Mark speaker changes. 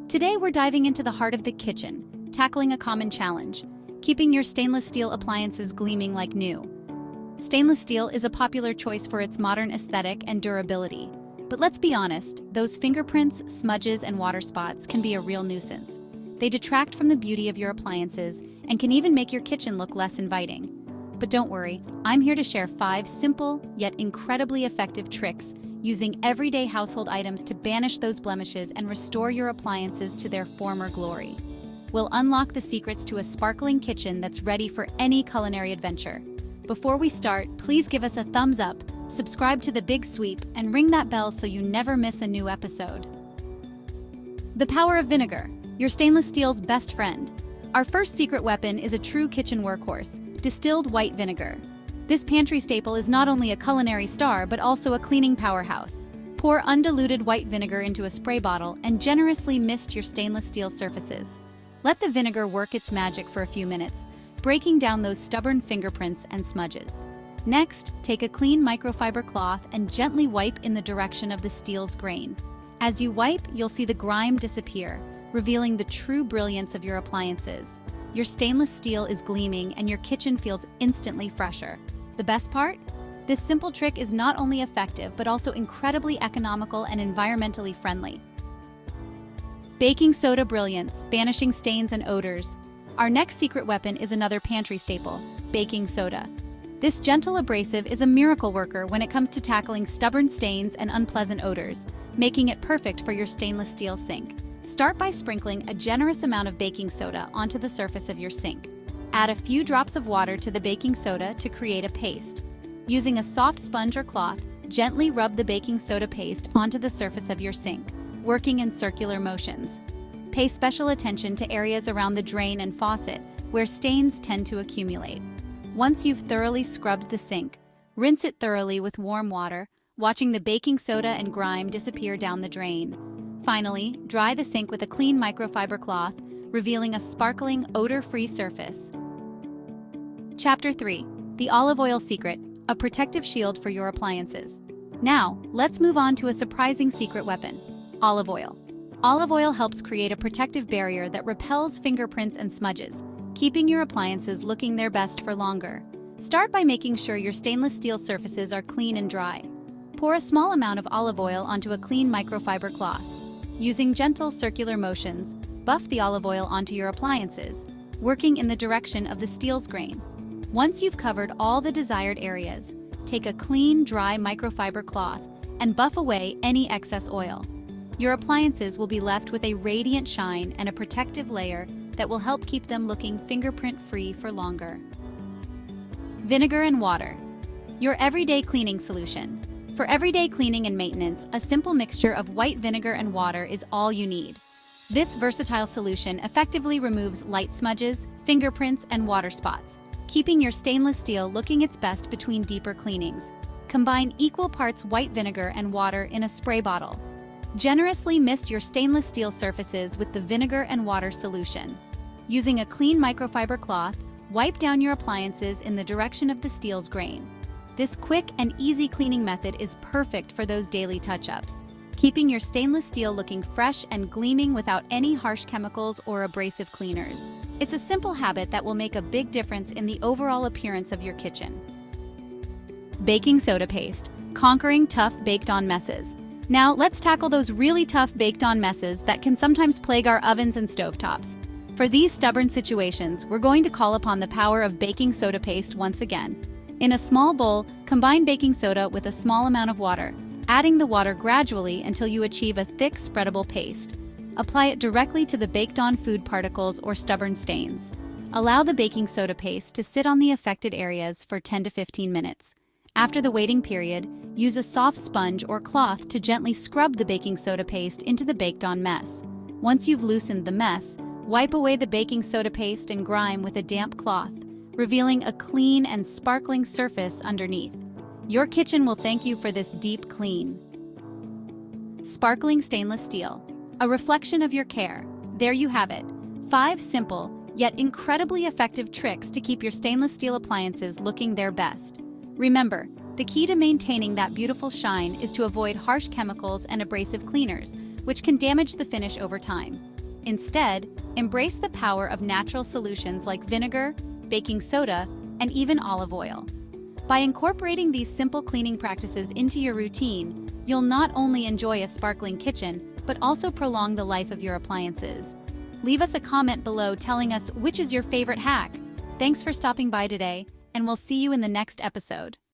Speaker 1: Today we're diving into the heart of the kitchen, tackling a common challenge, keeping your stainless steel appliances gleaming like new. Stainless steel is a popular choice for its modern aesthetic and durability. But let's be honest, those fingerprints, smudges, and water spots can be a real nuisance. They detract from the beauty of your appliances and can even make your kitchen look less inviting. But don't worry, I'm here to share 5 simple yet incredibly effective tricks using everyday household items to banish those blemishes and restore your appliances to their former glory. We'll unlock the secrets to a sparkling kitchen that's ready for any culinary adventure. Before we start, please give us a thumbs up, subscribe to The Big Sweep, and ring that bell so you never miss a new episode. The power of vinegar, your stainless steel's best friend. Our first secret weapon is a true kitchen workhorse, distilled white vinegar. This pantry staple is not only a culinary star but also a cleaning powerhouse. Pour undiluted white vinegar into a spray bottle and generously mist your stainless steel surfaces. Let the vinegar work its magic for a few minutes, breaking down those stubborn fingerprints and smudges. Next, take a clean microfiber cloth and gently wipe in the direction of the steel's grain. As you wipe, you'll see the grime disappear, revealing the true brilliance of your appliances. Your stainless steel is gleaming and your kitchen feels instantly fresher. The best part? This simple trick is not only effective but also incredibly economical and environmentally friendly. Baking soda brilliance, banishing stains and odors. Our next secret weapon is another pantry staple, baking soda. This gentle abrasive is a miracle worker when it comes to tackling stubborn stains and unpleasant odors, making it perfect for your stainless steel sink. Start by sprinkling a generous amount of baking soda onto the surface of your sink. Add a few drops of water to the baking soda to create a paste. Using a soft sponge or cloth, gently rub the baking soda paste onto the surface of your sink, working in circular motions. Pay special attention to areas around the drain and faucet, where stains tend to accumulate. Once you've thoroughly scrubbed the sink, rinse it thoroughly with warm water, watching the baking soda and grime disappear down the drain. Finally, dry the sink with a clean microfiber cloth, revealing a sparkling, odor-free surface. Chapter 3. The Olive Oil Secret, a protective shield for your appliances. Now, let's move on to a surprising secret weapon, olive oil. Olive oil helps create a protective barrier that repels fingerprints and smudges, keeping your appliances looking their best for longer. Start by making sure your stainless steel surfaces are clean and dry. Pour a small amount of olive oil onto a clean microfiber cloth. Using gentle circular motions, buff the olive oil onto your appliances, working in the direction of the steel's grain. Once you've covered all the desired areas, take a clean, dry microfiber cloth and buff away any excess oil. Your appliances will be left with a radiant shine and a protective layer that will help keep them looking fingerprint-free for longer. Vinegar and water, your everyday cleaning solution. For everyday cleaning and maintenance, a simple mixture of white vinegar and water is all you need. This versatile solution effectively removes light smudges, fingerprints, and water spots, keeping your stainless steel looking its best between deeper cleanings. Combine equal parts white vinegar and water in a spray bottle. Generously mist your stainless steel surfaces with the vinegar and water solution. Using a clean microfiber cloth, wipe down your appliances in the direction of the steel's grain. This quick and easy cleaning method is perfect for those daily touch-ups, keeping your stainless steel looking fresh and gleaming without any harsh chemicals or abrasive cleaners. It's a simple habit that will make a big difference in the overall appearance of your kitchen. Baking soda paste, conquering tough baked-on messes. Now, let's tackle those really tough baked-on messes that can sometimes plague our ovens and stovetops. For these stubborn situations, we're going to call upon the power of baking soda paste once again. In a small bowl, combine baking soda with a small amount of water, adding the water gradually until you achieve a thick, spreadable paste. Apply it directly to the baked-on food particles or stubborn stains. Allow the baking soda paste to sit on the affected areas for 10 to 15 minutes. After the waiting period, use a soft sponge or cloth to gently scrub the baking soda paste into the baked-on mess. Once you've loosened the mess, wipe away the baking soda paste and grime with a damp cloth, revealing a clean and sparkling surface underneath. Your kitchen will thank you for this deep clean. Sparkling stainless steel, a reflection of your care. There you have it. 5 simple, yet incredibly effective tricks to keep your stainless steel appliances looking their best. Remember, the key to maintaining that beautiful shine is to avoid harsh chemicals and abrasive cleaners, which can damage the finish over time. Instead, embrace the power of natural solutions like vinegar, baking soda, and even olive oil. By incorporating these simple cleaning practices into your routine, you'll not only enjoy a sparkling kitchen, but also prolong the life of your appliances. Leave us a comment below telling us which is your favorite hack. Thanks for stopping by today, and we'll see you in the next episode.